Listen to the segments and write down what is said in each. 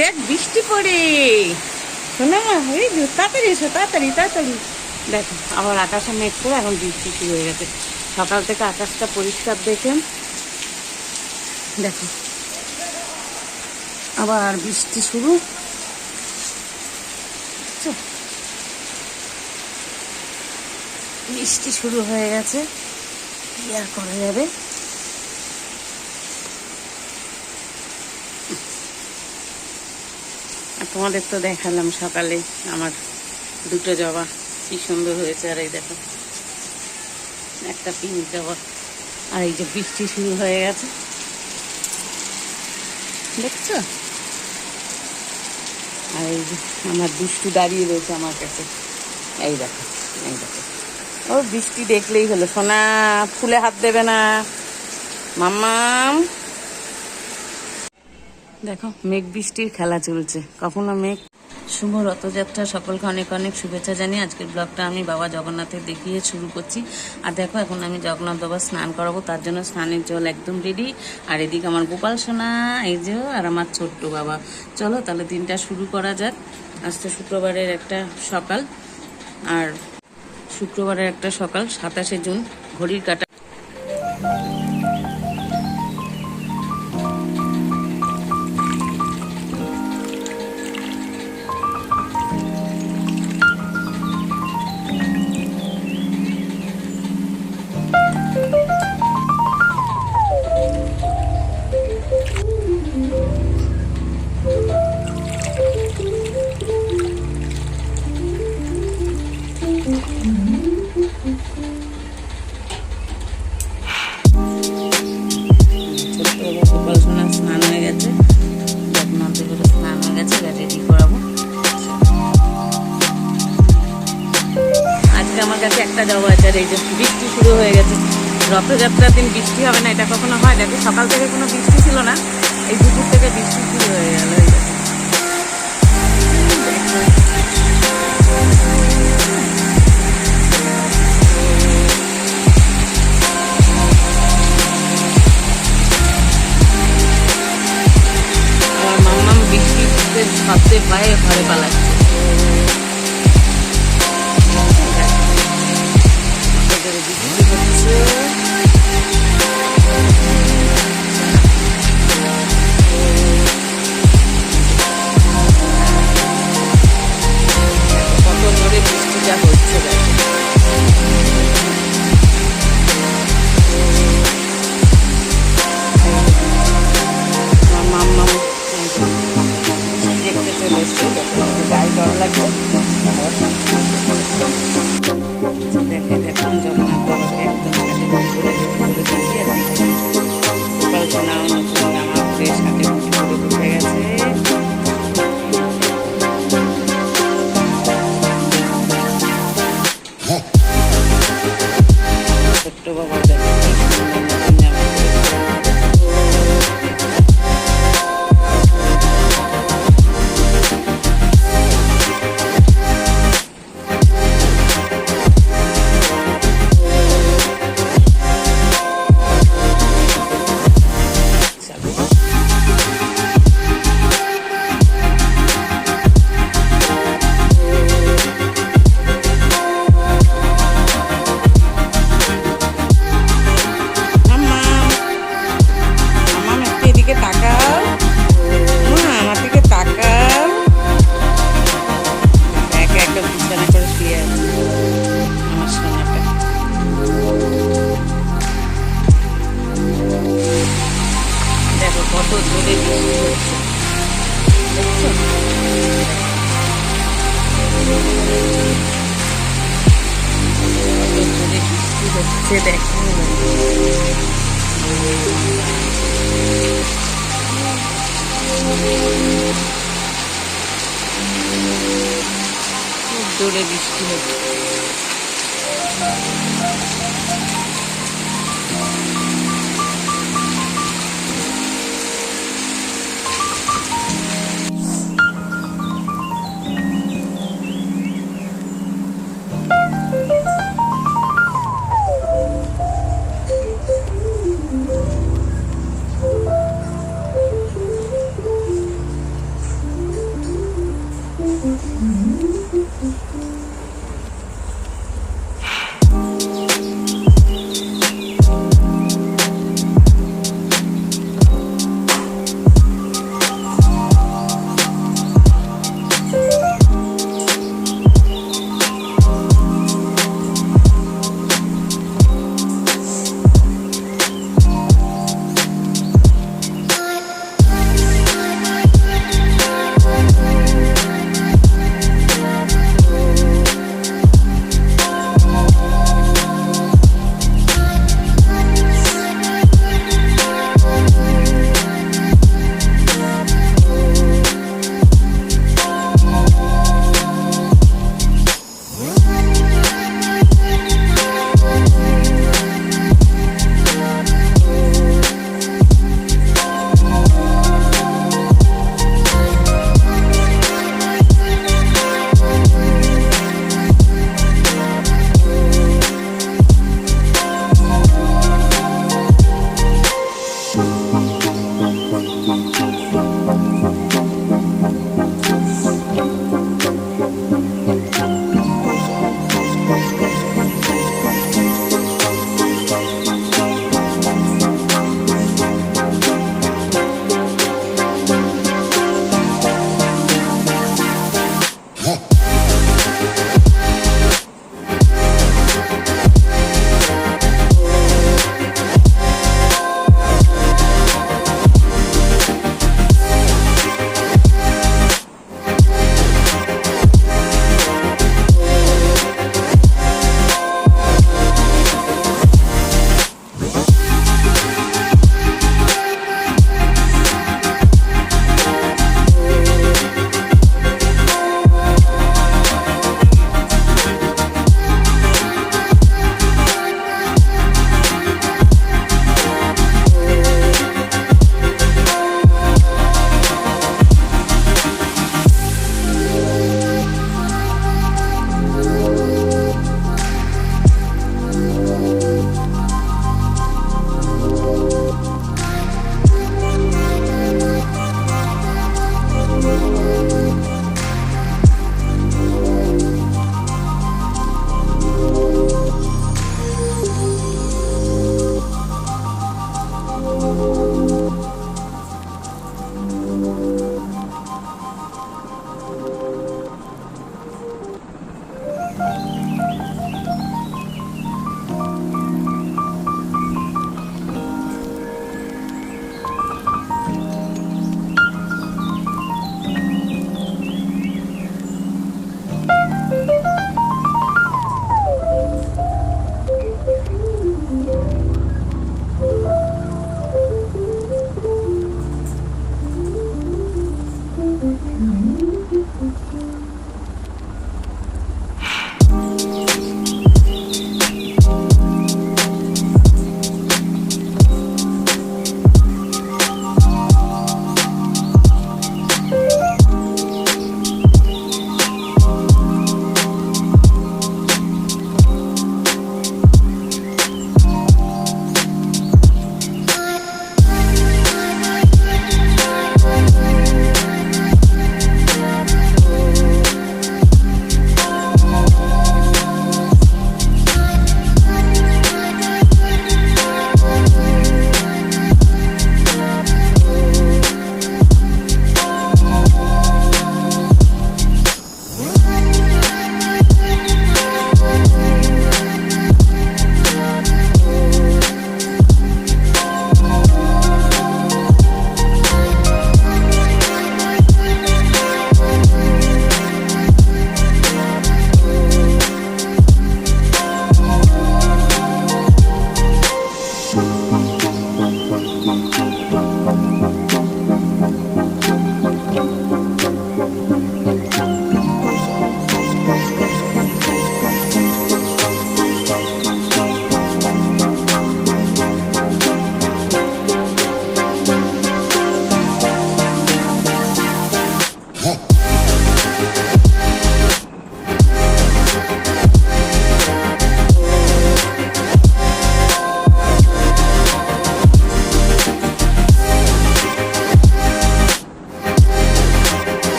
দেখ বৃষ্টি পড়ে, শোনা মা, এই তাড়াতাড়ি এসো, তাড়াতাড়ি তাড়াতাড়ি। দেখো আবার আকাশে মেঘ করে এখন বৃষ্টি শুরু হয়ে গেছে। সকাল থেকে আকাশটা পরিষ্কার দেখেন, দেখো আবার বৃষ্টি শুরু। বৃষ্টি শুরু হয়ে গেছে, কি আর করা যাবে। তোমাদের তো দেখালাম সকালে আমার দুটো জবা কি সুন্দর হয়েছে। আর এই দেখো একটা পিঙ্ক জবা। আর এই যে বৃষ্টি শুরু হয়ে গেছে, দেখছো? আর এই যে আমার দুষ্টু দাঁড়িয়ে রয়েছে আমার কাছে, এই দেখো এই দেখো। ও বৃষ্টি দেখলেই হলো, সোনা ফুলে হাত দেবে না মাম্মাম। দেখো মেঘ বৃষ্টির খেলা চলছে, কখনো মেঘ। শুভ রথযাত্রা, সকলকে অনেক অনেক শুভেচ্ছা জানিয়ে আজকের ব্লগটা আমি বাবা জগন্নাথের দেখিয়ে শুরু করছি। আর দেখো এখন আমি জগন্নাথ বাবা স্নান করাবো, তার জন্য স্নানের জল একদম রেডি। আর এদিকে আমার গোপাল সোনা, এই যে, আর আমার ছোট্ট বাবা। চলো তাহলে দিনটা শুরু করা যাক। আজ তো শুক্রবারের একটা সকাল, আর শুক্রবারের একটা সকাল, 27শে জুন, ঘড়ির কাঁটা। স্নান হয়ে গেছে, স্নান হয়ে গেছে, রেডি করাবো। আজকে আমার কাছে একটা জবা আছে। আর এই যে বৃষ্টি শুরু হয়ে গেছে, রথযাত্রার দিন বৃষ্টি হবে না এটা কখনো হয়? দেখো সকাল থেকে কোনো বৃষ্টি ছিল না, এই দুপুর থেকে বৃষ্টি শুরু হয়ে গেল। আমার মাম্মাম বৃষ্টিতে ভাবতে পায়ে ঘরে পালাচ্ছে। কত জোরে বৃষ্টিটা হচ্ছে, আমার মাম্মাম দেখতে চলে এসছে। আসছে দেখো। খুব জোরে বৃষ্টি হচ্ছে।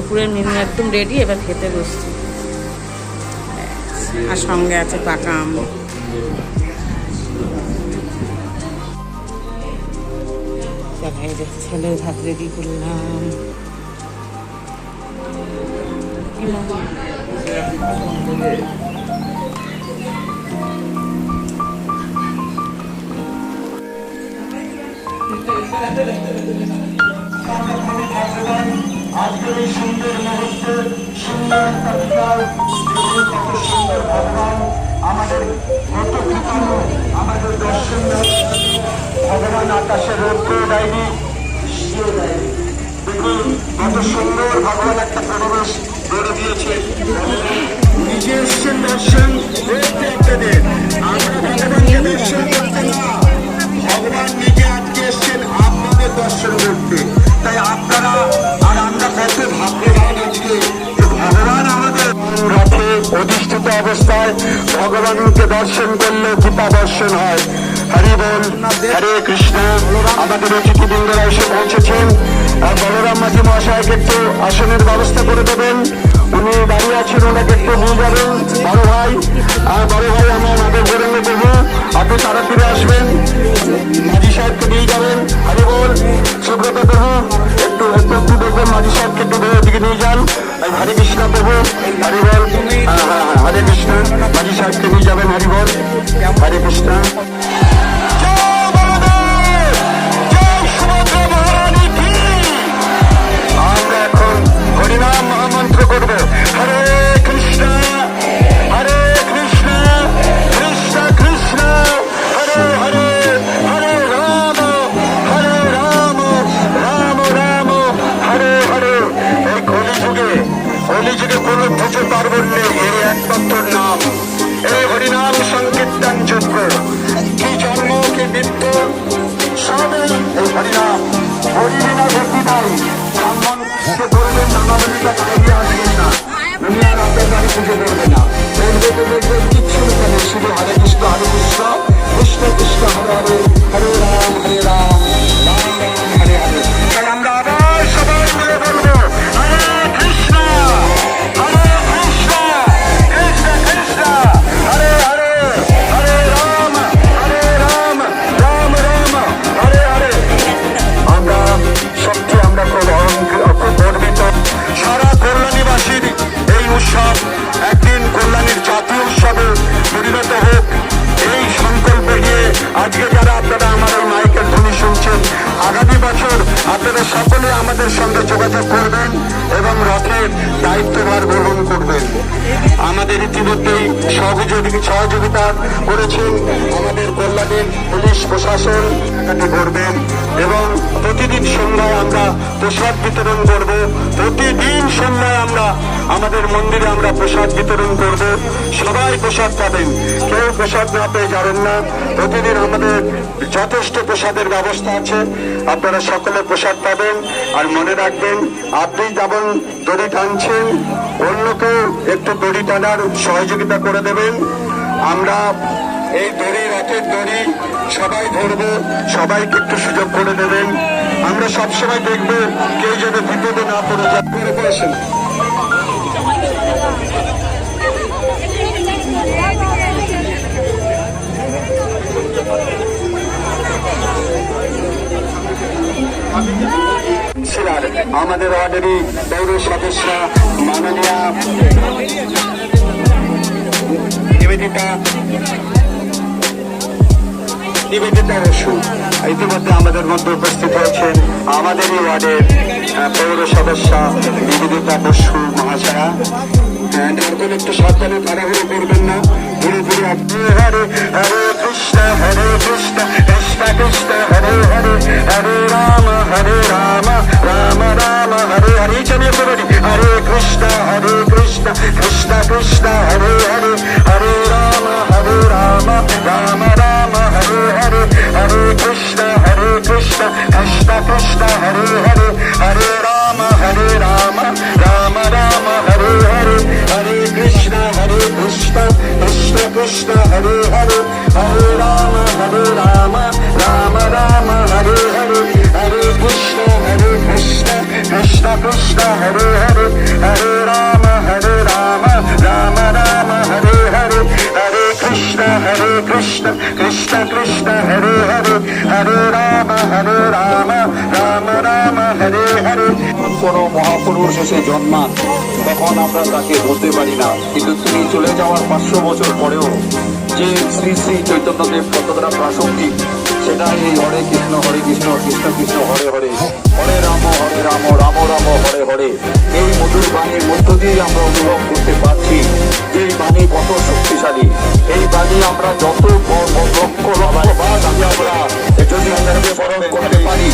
দুপুরের মেনু একদম রেডি, এবার খেতে বসছি। আর সঙ্গে আছে পাকা আম। এই যে ছেলের ভাত রেডি করলাম। আজকের এই সুন্দর মুহূর্তে সুন্দর একটা বিকাল, কত সুন্দর ভগবান আমাদের কত কৃতজ্ঞ, আমাদের দর্শন ভগবান আকাশে রৌদ্র দেয়নি, বৃষ্টিও দেয়নি। দেখুন কত সুন্দর ভগবান একটা পরিবেশ গড়ে দিয়েছে। নিজে এসছেন দর্শন করতে আপনাদের, আমরা ভগবানকে দর্শন করতে না, ভগবান নিজে আজকে এসছেন আপনাদের দর্শন করতে। তাই আপনারা আর আমরা কত ভাগ্যবান আজকে ভগবান আমাদের রথে অধিষ্ঠিত অবস্থায় ভগবানকে দর্শন করলে কৃপা দর্শন হয়। হরি বল, হরে কৃষ্ণ। আমাদের অতিথিবৃন্দরা এসে পৌঁছেছেন। আর বলরাম মাঝি মহাশয়কে একটু আসনের ব্যবস্থা করে দেবেন, উনি দাঁড়িয়ে আছেন, ওনাকে একটু নিয়ে যাবেন। বড় ভাই আমার আগে ঘুরে দেবো, আপনি তাড়াতাড়ি আসবেন, মাঝি সাহেবকে নিয়ে যাবেন। হরি বল, সুব্রত দেবু একটু দেখবেন, মাঝি সাহেবকে একটু দিকে নিয়ে যান। হরে কৃষ্ণ প্রভু, হরি বল, হরে কৃষ্ণ, মাঝি সাহেবকে নিয়ে যাবেন। হরি বল, হরে কৃষ্ণ। আমরা এখন হরিনাম মহামন্ত্র করব। হরে কৃষ্ণ, হরে কৃষ্ণ, কৃষ্ণ কৃষ্ণ, হরে হরে, হরে রাম, রাম রাম, হরে হরে। এই কলিযুগে কোন পুজো পার্বণ নেই, এর একমাত্র নাম এই হরিনাম সংকীর্তন যোগ্য। কি জন্ম কি মৃত্যু সবই এই হরিনাম। হরিবিনা ভক্তি নাই, ব্রাহ্মণকে বলবেন নামাবলিটা খাইয়ে আসবেন না, উনি আর আপনার বাড়ি পুজো করবে না। দেখবেন কিচ্ছু নেই, শুধু হরে কৃষ্ণ হরে কৃষ্ণ, কৃষ্ণ কৃষ্ণ হরে হরে, হরে রাম হরে রাম, রাম রাম হরে হরে। তাই আমরা আবার সবাই মিলে বলবো হরে কৃষ্ণ, হরে কৃষ্ণ, কৃষ্ণ কৃষ্ণ, হরে হরে, হরে রাম, রাম রাম, হরে হরে। আমরা সত্যি আমরা খুব গর্বিত। সারা কল্যাণীবাসীর এই উৎসব একদিন কল্যাণীর জাতীয় উৎসবে পরিণত হোক, এই সংকল্প নিয়ে আজকে যারা আপনারা আমাদের মাইকের ধ্বনি শুনছেন, আগামী বছর আপনারা সকলে আমাদের সঙ্গে যোগাযোগ করবেন এবং রথের দায়িত্বভার গ্রহণ করবেন। আমাদের ইতিমধ্যেই সহযোগিতা করেছেন আমাদের কল্যাণীর পুলিশ প্রশাসন, করবেন এবং প্রতিদিন সন্ধ্যায় আমরা প্রসাদ বিতরণ করব। প্রতিদিন সন্ধ্যায় আমরা আমাদের মন্দিরে আমরা প্রসাদ বিতরণ করব। সবাই প্রসাদ পাবেন, কেউ প্রসাদ না পেয়ে যাবেন না। প্রতিদিন আমাদের যথেষ্ট প্রসাদের ব্যবস্থা আছে, আপনারা সকলে প্রসাদ পাবেন। আর মনে রাখবেন, আপনি যেমন দড়ি টানছেন, অন্যকে একটু দড়ি টানার সহযোগিতা করে দেবেন। আমরা এই দড়ি, রথের দড়ি সবাই ধরবো, সবাইকে একটু সুযোগ করে দেবেন। আমরা সবসময় দেখবো কেউ যেন বিপদে না পড়ে যায়। করে বসেন। আমাদের ওয়ার্ডেরই পৌর সদস্য মাননীয়া নিবেদিতা বসু ইতিমধ্যে আমাদের মধ্যে উপস্থিত হয়েছেন। আমাদেরই ওয়ার্ডের পৌর সদস্য নিবেদিতা বসু মহাশয়া। এখন একটু সাবধানে তাড়াহুড়ো করবেন না, ধীরে ধীরে। হরে হরে কৃষ্ণ, হরে কৃষ্ণ, কৃষ্ণ কৃষ্ণ, হরে হরে, হরে রাম, রাম রাম, হরে হরে। চলিয়ে বলি হরে কৃষ্ণ, কৃষ্ণ কৃষ্ণ, হরে হরে, হরে রাম, রাম রাম, হরে হরে, হরে কৃষ্ণ, কৃষ্ণ কৃষ্ণ, হরে হরে, হরে রাম, রাম রাম, হরে হরে, হরে কৃষ্ণ, কৃষ্ণ কৃষ্ণ, হরে হরে, হরে রাম, রাম রাম, হরে হরে, হরে কৃষ্ণ, কৃষ্ণ কৃষ্ণ, হরে হরে, কোনো মহাপুরুষ এসে জন্মান তখন আমরা তাকে ধরতে পারি না, কিন্তু তিনি চলে যাওয়ার 500 বছর পরেও যে শ্রী শ্রী চৈতন্যদেব কতটা প্রাসঙ্গিক সেটা এই হরে কৃষ্ণ কৃষ্ণ কৃষ্ণ হরে হরে, হরে রাম রাম রাম হরে হরে, এই মধুর বাণীর মধ্য দিয়ে আমরা অনুভব করতে পারছি যে এই বাণী কত শক্তিশালী। এই বাণী আমরা যত লক্ষ বার আমরা যদি এটাকে বরণ করতে পারি,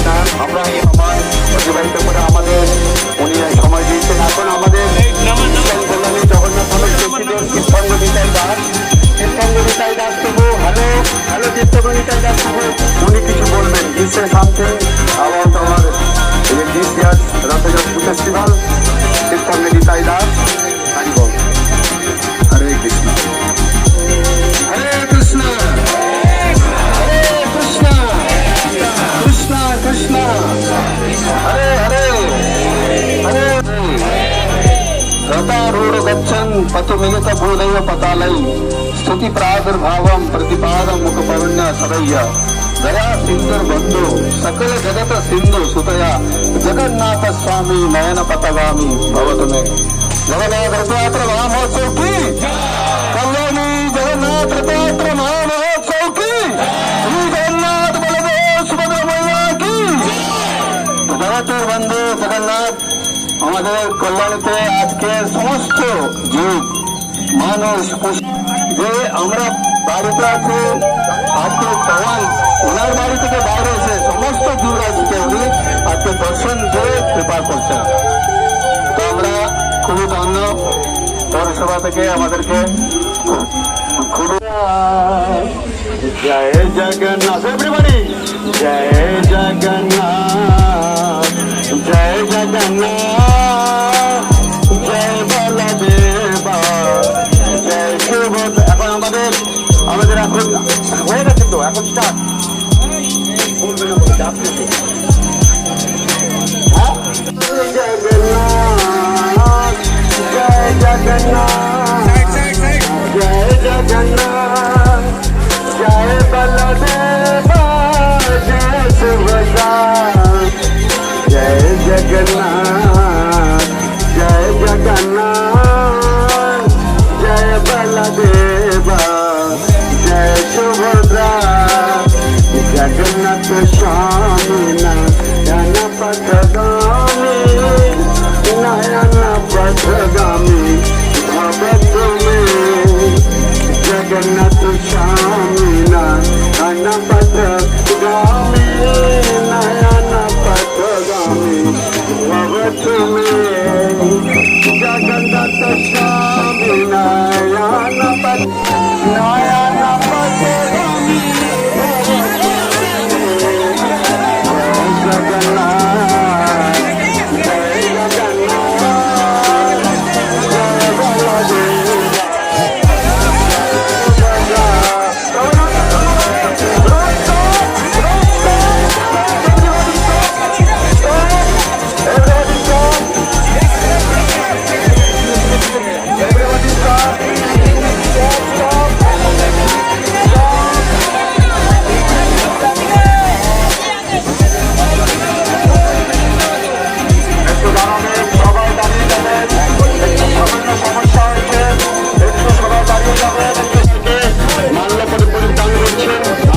আমরা এই সময় অতিবাহিত করে আমাদের উনি সময় দিয়েছেন। এখন আমাদের কল্যাণী জগন্নাথ প্রেসিডেন্ট কীর্তনগণিতাই দাস, কীর্তনগণিতাই দাস প্রভু, হ্যালো হ্যালো কীর্তনগণিতাই দাস প্রভু, উনি কিছু বলবেন। This is something about our this year Rath Yatra festival. কীর্তনগণিতাই দাস, হরি বল। হরে কৃষ্ণ হরে কৃষ্ণ হরে কৃষ্ণ কৃষ্ণ কৃষ্ণ হরে হরে হরে रथारूढ़ गच्छन् पथुमिलित भूदय पतालै स्तुति प्रादुर्भावं प्रतिपादं मुखपवन्य सरय्य दया सिंधुर बंधु सकल जगत सिंधु सुतया जगन्नाथ स्वामी नयन पथगामी भवतु मे। जगन्नाथ रथयात्र महामहोत्सव की कल्याणी, जगन्नाथ रथयात्र महामहोत्सव की, श्री जगन्नाथ बलदेव सुभद्रा मैया की। जगतेर बंधु जगन्नाथ আমাদের কল্যাণীতে আজকে সমস্ত জীব মানুষ যে আমরা বাড়িতে আছি, আজকে ভগবান ওনার বাড়ি থেকে বাইরে এসে সমস্ত জীবরাশিকে উনি আজকে দর্শন দিয়ে কৃপা করছেন। তো আমরা খুবই ধন্য পৌরসভা থেকে আমাদেরকে খুবই জয় জগন্নাথ এভরিবডি, জয় জগন্নাথ জয় জগন্নাথ জয় বলদেবা জয় সুভদ্রা। এখন আমাদের এখন হয়ে গেছে, তো এখন স্টার্ট বলবে না বলে চাপ নেই। জগন্নাথ জয় জগন্নাথ জয় জগন্নাথ জয় বলদেবা জয় সুভদ্রা जय जगन्नाथ जय जगन्नाथ जय बलदेवा जय सुभद्रा जगन्नाथ स्वामी नयन पथगामी नयन पथगामी भवतु मे। जगन्नाथ स्वामी नयन पथगामी नयन पथगामी भवतु मे। जगन्नाथ स्वामी नयन पथगामी जगन्नाथ जय जगन्नाथ जय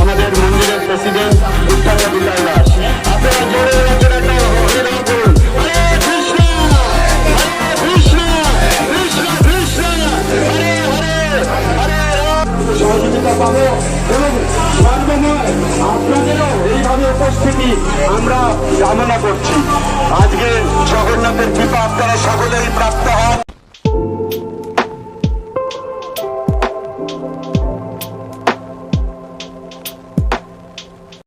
আমাদের মন্দিরের প্রেসিডেন্ট কীর্তনগণিতাই দাস। আপনারা জোরে হরে রাম বলুন, হরে কৃষ্ণ কৃষ্ণ কৃষ্ণ কৃষ্ণ হরে হরে হরে রাম। সহযোগিতা পাবো এবং সর্বময় আপনাদেরও এইভাবে উপস্থিতি আমরা কামনা করছি। আজকে জগন্নাথের কৃপা আপনারা সকলেই প্রাপ্ত হন।